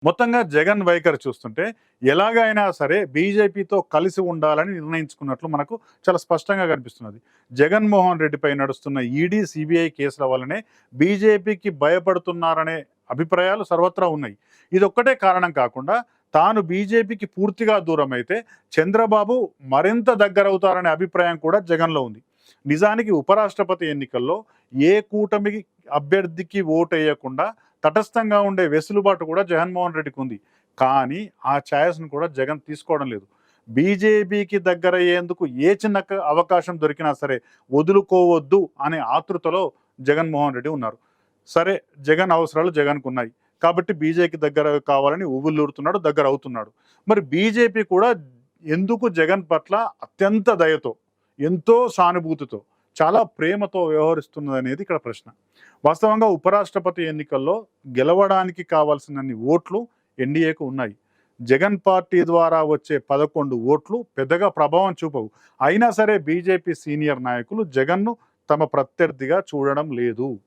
మొత్తంగా జగన్ వైఖరి చూస్తుంటే ఎలాగైనా సరే బీజేపీతో కలిసి ఉండాలని నిర్ణయించుకున్నట్లు మనకు చాలా స్పష్టంగా కనిపిస్తున్నది. జగన్మోహన్ రెడ్డిపై నడుస్తున్న ఈడీ, సిబిఐ కేసుల వల్లనే బీజేపీకి భయపడుతున్నారనే అభిప్రాయాలు సర్వత్రా ఉన్నాయి. ఇదొక్కటే కారణం కాకుండా తాను బీజేపీకి పూర్తిగా దూరమైతే చంద్రబాబు మరింత దగ్గరవుతారనే అభిప్రాయం కూడా జగన్లో ఉంది. నిజానికి ఉపరాష్ట్రపతి ఎన్నికల్లో ఏ కూటమి అభ్యర్థికి ఓటేయకుండా తటస్థంగా ఉండే వెసులుబాటు కూడా జగన్మోహన్ రెడ్డికి ఉంది. కానీ ఆ ఛాయిస్‌ను కూడా జగన్ తీసుకోవడం లేదు. బీజేపీకి దగ్గరయ్యేందుకు ఏ చిన్న అవకాశం దొరికినా సరే వదులుకోవద్దు అనే ఆతృతలో జగన్మోహన్ రెడ్డి ఉన్నారు. సరే, జగన్ అవసరాలు జగన్‌కున్నాయి. కాబట్టి బీజేపీకి దగ్గర కావాలని ఉవ్విళ్ళూరుతున్నాడు, దగ్గర అవుతున్నాడు. మరి బీజేపీ కూడా ఎందుకు జగన్ పట్ల అత్యంత దయతో, ఎంతో సానుభూతితో, చాలా ప్రేమతో వ్యవహరిస్తున్నదనేది ఇక్కడ ప్రశ్న. వాస్తవంగా ఉపరాష్ట్రపతి ఎన్నికల్లో గెలవడానికి కావాల్సినన్ని ఓట్లు ఎన్డీఏకు ఉన్నాయి. జగన్ పార్టీ ద్వారా వచ్చే 11 ఓట్లు పెద్దగా ప్రభావం చూపవు. అయినా సరే బీజేపీ సీనియర్ నాయకులు జగన్ను తమ ప్రత్యర్థిగా చూడడం లేదు.